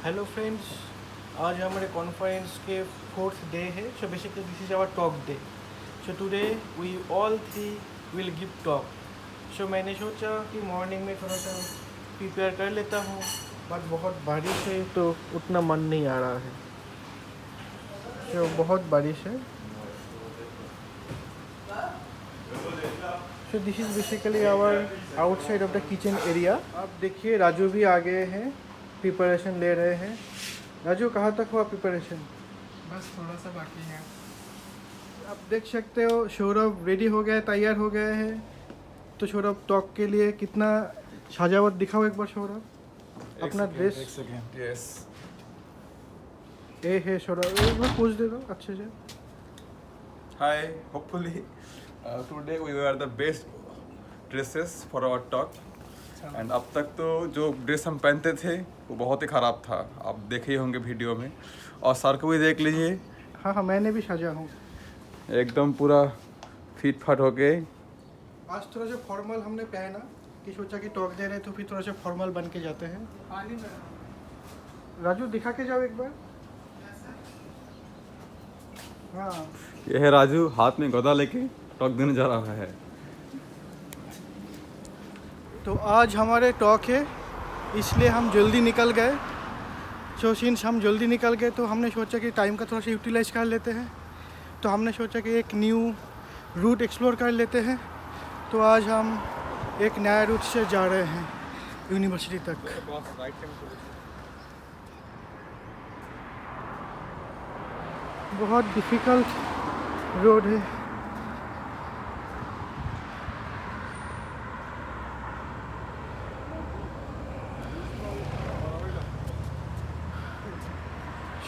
Hello friends, आज हमारे conference के फोर्थ डे है. So basically this is our talk day. So today we all three will give talk. So मैंने सोचा कि मॉर्निंग में थोड़ा सा प्रिपेयर कर लेता हूँ, बट बहुत बारिश है तो उतना मन नहीं आ रहा है. सो बहुत बारिश है. So this is basically our outside of the kitchen area. आप देखिए राजू भी आ गए हैं, प्रिपरेशन ले रहे हैं. राजू कहाँ तक हुआ प्रिपरेशन? बस थोड़ा सा बाकी है। आप देख सकते हो सौरभ रेडी हो गया है, तैयार हो गया है. तो सौरभ टॉक के लिए कितना सजावट दिखाओ एक बार सौरभ, अपना ड्रेस. एक सेकेंड, यस। ए है सौरभ, एक बार पूछ दे दो अच्छे से. Hi, hopefully today we wear the best dresses for our talk. And अब तक तो जो ड्रेस हम पहनते थे वो बहुत ही ख़राब था, आप देखे ही होंगे वीडियो में। और सर को भी देख लीजिए, हाँ हाँ मैंने भी सजा हूँ एकदम पूरा फिट फाट हो गए। आज. थोड़ा सा फॉर्मल हमने पहना कि सोचा कि टॉक दे रहे तो फिर थोड़ा सा फॉर्मल बन के जाते हैं. राजू दिखा के जाओ एक बार. हाँ ये है राजू, हाथ में गदा लेके टॉक देने जा रहा है। तो आज हमारे टॉक है, इसलिए हम जल्दी निकल गए. सो सिंस हम जल्दी निकल गए तो हमने सोचा कि टाइम का थोड़ा सा यूटिलाइज कर लेते हैं. तो हमने सोचा कि एक न्यू रूट एक्सप्लोर कर लेते हैं. तो आज हम एक नया रूट से जा रहे हैं यूनिवर्सिटी तक. बहुत डिफ़िकल्ट रोड है.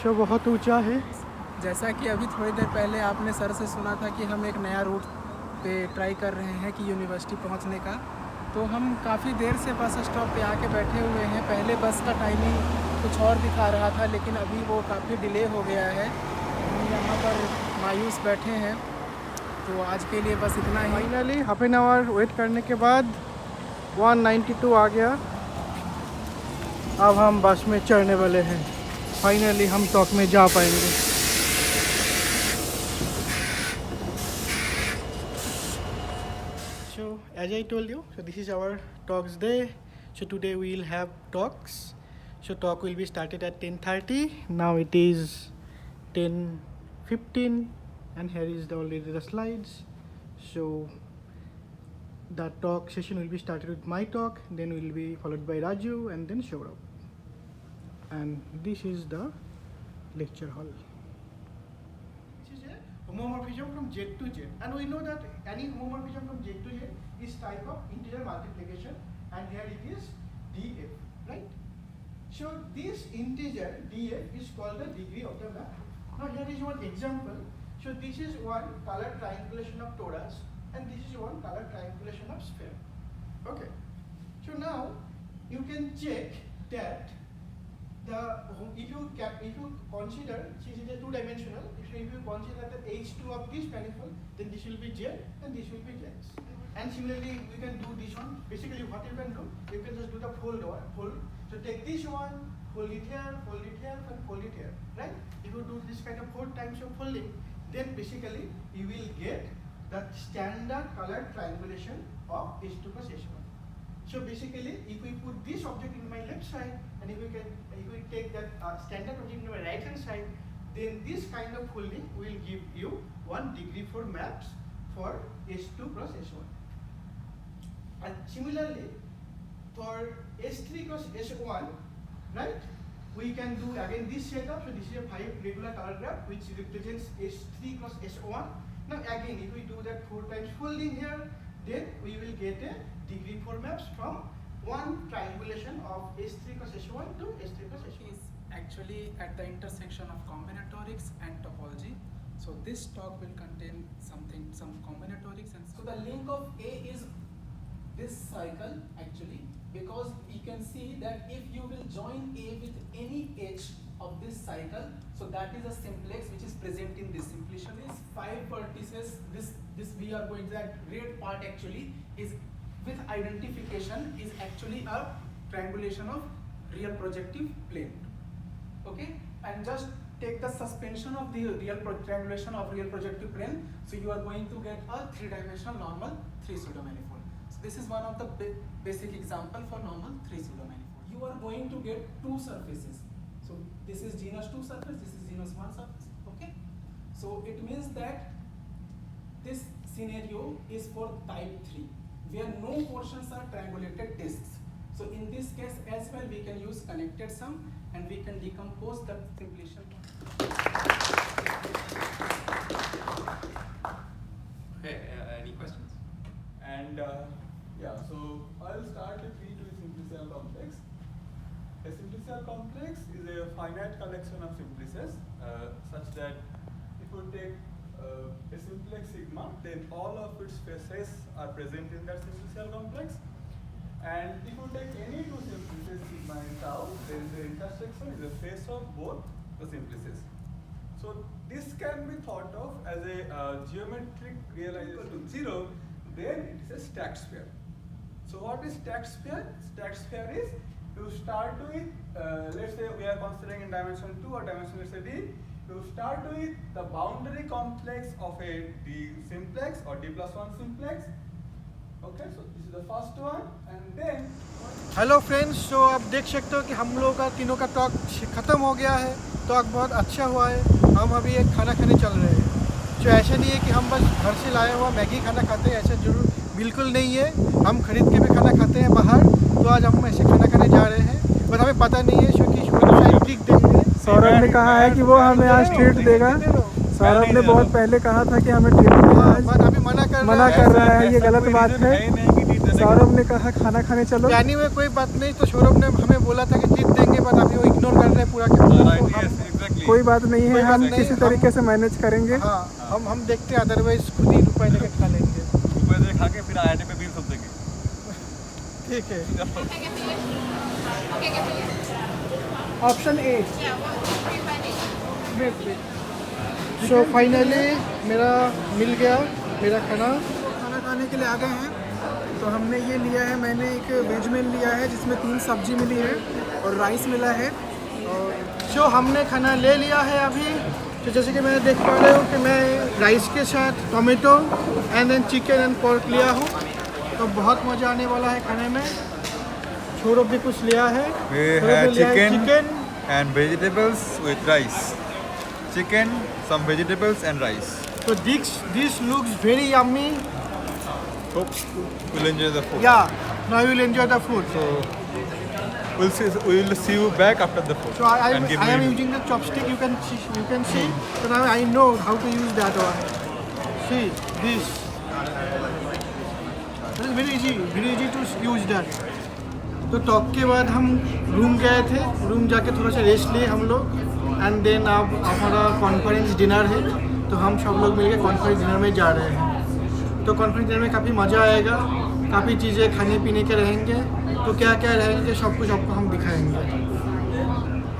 शो बहुत ऊंचा है. जैसा कि अभी थोड़ी देर पहले आपने सर से सुना था कि हम एक नया रूट पे ट्राई कर रहे हैं कि यूनिवर्सिटी पहुंचने का. तो हम काफ़ी देर से बस स्टॉप पे आके बैठे हुए हैं. पहले बस का टाइमिंग कुछ और दिखा रहा था, लेकिन अभी वो काफ़ी डिले हो गया है. हम यहाँ पर मायूस बैठे हैं. तो आज के लिए बस इतना ही. Finally half an hour wait करने के बाद 192 आ गया. अब हम बस में चढ़ने वाले हैं. फाइनली हम टॉक में जा पाएंगे. So as I told you, so this is our talks day. So today we will have talks. So talk will be started at 10:30. Now it is 10:15, and here is already the slides. So the talk session will be started with my talk, then will be followed by Raju, and then Saurabh. And this is the lecture hall. This is a homomorphism from Z to Z, and we know that any homomorphism from Z to Z is type of integer multiplication, and here it is df, right? So this integer df is called the degree of the map. Now here is one example. So this is one color triangulation of torus, and this is one color triangulation of sphere. Okay. So now you can check that if you consider since it is two dimensional, if you consider the h2 of this manifold, then this will be z and this will be x. And similarly we can do this one. Basically what you can do, you can just do the fold. So take this one, fold it here, and fold it here, right? If you do this kind of 4 times of folding, then basically you will get the standard color triangulation of h2 plus h1. So basically, if we put this object in my left side, and if we take that standard object in my right hand side, then this kind of folding will give you 1 degree for maps for h2 plus h1. And similarly, for h3 plus h1, right? We can do again this setup. So this is a 5 regular color graph which represents h3 plus h1. Now again, if we do that 4 times folding here, then we will get a degree for maps from one triangulation of h3 plus h1 to h3 plus h1. Is actually at the intersection of combinatorics and topology. So this talk will contain some combinatorics, and so the link of A is this cycle actually, because we can see that if you will join A with any edge of this cycle, so that is a simplex which is present in this. Simplex is 5 vertices. This we are going, that red part actually is with identification is actually a triangulation of real projective plane. and just take the suspension of the triangulation of real projective plane. So you are going to get a 3-dimensional normal 3 pseudomanifold. So this is one of the basic example for normal 3 pseudomanifold. You are going to get 2 surfaces. So this is genus 2 surface, this is genus 1 surface. Okay. So it means that this scenario is for type 3, where no portions are triangulated disks. So in this case as well, we can use connected sum and we can decompose the simulation. Okay, any questions? And yeah, so I'll start with simplicial complex. A simplicial complex is a finite collection of simplices such that if you take a simplex sigma, then all of its faces are present in that simplicial complex. And if you take any two simplices sigma and tau, then the intersection is a face of both the simplices. So this can be thought of as a geometric realization 0, then it is a stacked sphere. So what is stacked sphere? Stacked sphere is you start with, let's say we are considering in dimension 2 or dimension let's say D, you start with the boundary complex of a D simplex or D plus 1 simplex. Okay, so this is the first one and then hello friends, तो आप देख सकते हो कि हम लोगों का तीनों का टॉक ख़त्म हो गया है। टॉक बहुत अच्छा हुआ है। हम अभी एक खाना खाने चल रहे हैं। जो ऐसा नहीं है कि हम बस घर से लाया हुआ मैगी खाना खाते हैं, ऐसा जरूर बिल्कुल नहीं है। हम खरीद के भी खाना खाते हैं बाहर। तो आज हम ऐसे खाना खाने जा रहे हैं, बट हमें पता नहीं है क्योंकि शायद ट्रिक देंगे। सौरभ ने कहा है कि वो हमें आज ट्रीट देगा। सौरभ ने बहुत पहले कहा था कि हमें ट्रीट देगा, आज अभी मना कर रहा है। ये गलत बात है। सौरभ ने कहा खाना खाने चलो। यानी में कोई बात नहीं, तो सौरभ ने हमें बोला था कि ट्रीट देंगे, बट अभी वो इग्नोर कर रहे हैं पूरा के पूरा। कोई बात नहीं है, हम किसी तरीके से मैनेज करेंगे। हाँ, हम देखते हैं, अदरवाइज खुद ही रुपए लेके खा लेंगे। रुपए दे खा के फिर आईआईटी में बिल सब देंगे। ठीक है। Option A. सो फाइनली मेरा मिल गया मेरा खाना खाने के लिए आ गए हैं। तो हमने ये लिया है, मैंने एक वेज मील लिया है जिसमें 3 सब्जी मिली है और राइस मिला है। और सो हमने खाना ले लिया है अभी। तो जैसे कि मैं देख पा रहे हूँ कि मैं राइस के साथ tomato and then chicken and pork लिया हूँ। तो बहुत मज़ा आने वाला है खाने में। छोरो भी कुछ लिया है। Chicken and vegetables with rice. Chicken, some vegetables and rice. So this looks very yummy. Hope we'll enjoy the food. Yeah, now you will enjoy the food. So we'll see you back after the food. So I and give am me- using the chopstick. You can see. So now I know how to use that one. See this. It is very easy to use that. तो talk के बाद हम room गए थे। Room जाके थोड़ा सा rest लिए हम लोग एंड देन अब हमारा कॉन्फ्रेंस डिनर है। तो हम सब लोग मिलकर कॉन्फ्रेंस डिनर में जा रहे हैं। तो कॉन्फ्रेंस डिनर में काफ़ी मज़ा आएगा, काफ़ी चीज़ें खाने पीने के रहेंगे। तो क्या क्या रहेंगे सब कुछ आपको हम दिखाएंगे।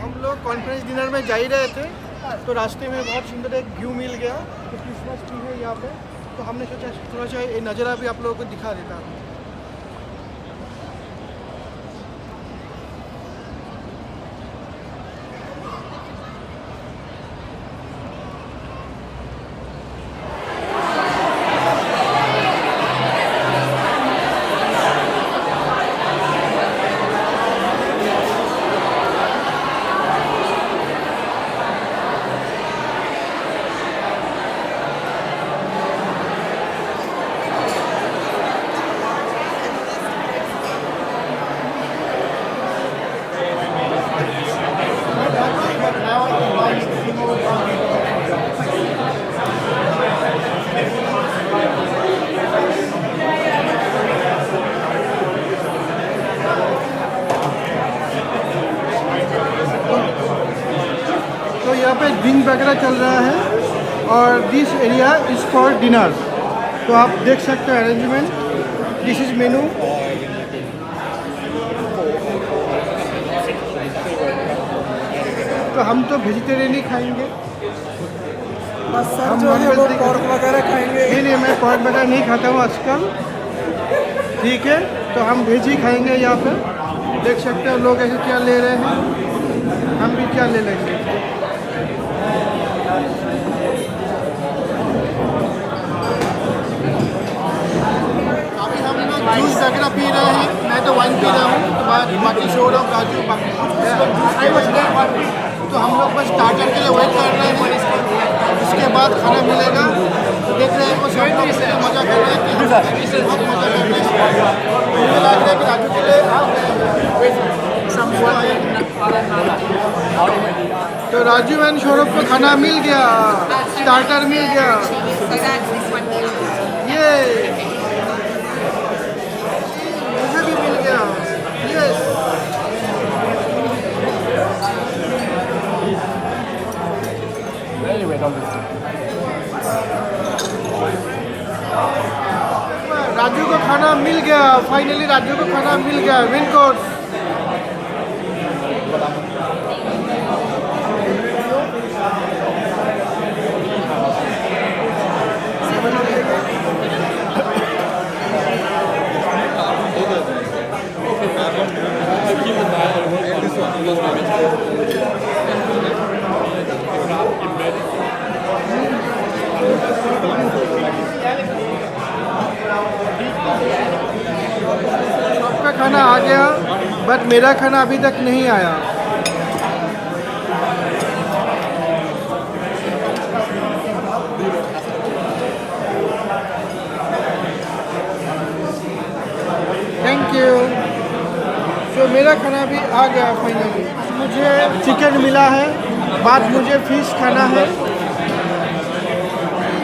हम लोग कॉन्फ्रेंस डिनर में जा ही रहे थे, तो रास्ते में बहुत सुंदर एक व्यू मिल गया। तो क्रिसमस ट्री है यहाँ पे, तो हमने सोचा थोड़ा सा ये नज़ारा भी आप लोगों को दिखा देता हूँ। तो यहाँ पे ड्रिंक वगैरह चल रहा है और this area is for dinner. तो आप देख सकते हो अरेंजमेंट। दिस इज़ मेनू। तो हम तो वेजिटेरियन ही खाएंगे। बस सर जो है वो पोर्क वगैरह खाएंगे। नहीं, मैं पोर्क वगैरह नहीं खाता हूँ आजकल। ठीक है, तो हम वेज ही खाएंगे। यहाँ पे देख सकते हो लोग ऐसे क्या ले रहे हैं, हम भी क्या ले लेंगे। अभी हम लोग जूस वगैरह पी रहे हैं, मैं तो वाइन पी रहा हूँ, तो बाकी शो रहा हूँ राजू, बाकी कुछ लोग जूस पी रहे हैं। तो हम लोग बस स्टार्टर के लिए वेट कर रहे हैं, उसके बाद खाना मिलेगा। तो देख रहे हैं वो सब लोग इससे मज़ा कर रहे हैं कि इससे बहुत मज़ा कर रहे हैं। मुझे लग रहा है कि राजू के लिए तो राजू एंड सौरभ को खाना मिल गया, स्टार्टर मिल गया। ये मुझे भी मिल गया। यस राजू को खाना मिल गया, फाइनली राजू को खाना मिल गया। विन कोर्स सबका खाना आ गया, बट मेरा खाना अभी तक नहीं आया। Thank you. तो मेरा खाना भी आ गया फाइनली। मुझे चिकन मिला है, बाद मुझे फिश खाना है।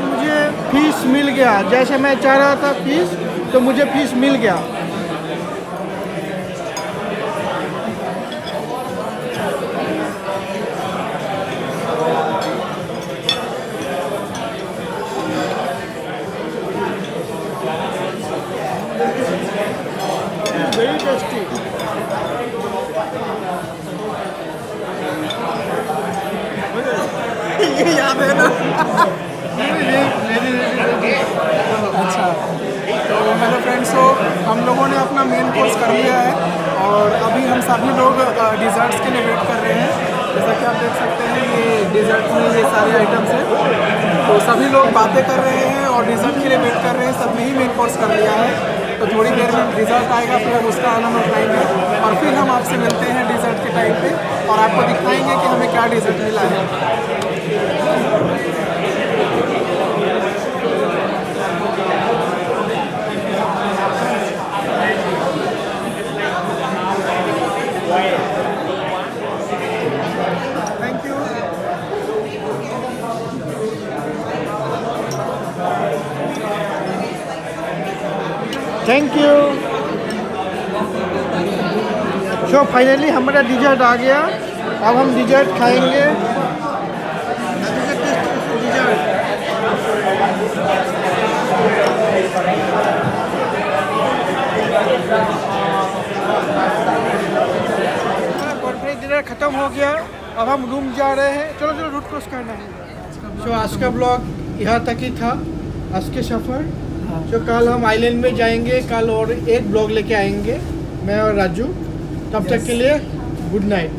मुझे फिश मिल गया, जैसे मैं चाह रहा था फिश, तो मुझे फिश मिल गया। Very tasty. ये याद है ना? अच्छा, तो हेलो फ्रेंड्स, तो हम लोगों ने अपना मेन कोर्स कर लिया है और अभी हम सभी लोग डिज़र्ट्स के लिए वेट कर रहे हैं। जैसा कि आप देख सकते हैं ये डिज़र्ट्स में ये सारे आइटम्स हैं, तो सभी लोग बातें कर रहे हैं और डिज़र्ट के लिए वेट कर रहे हैं। सबने ही मेन कोर्स कर लिया है, तो थोड़ी देर में डिज़र्ट आएगा, फिर हम उसका आनंद उठाएंगे और फिर हम आपसे मिलते हैं डिज़र्ट के टाइम पे और आपको दिखाएंगे कि हमें क्या डिज़र्ट मिला है। Thank you. Thank you. So finally हमारा डिजर्ट आ गया, अब हम डिजर्ट खाएंगे। कॉर्पोरेट डिनर ख़त्म हो गया, अब हम रूम जा रहे हैं। चलो चलो रूट क्रॉस करना है। सो आज का ब्लॉग यहाँ तक ही था, आज के सफ़र। तो कल हम आइलैंड में जाएंगे, कल और एक ब्लॉग लेके आएंगे मैं और राजू। तब तक के लिए गुड नाइट।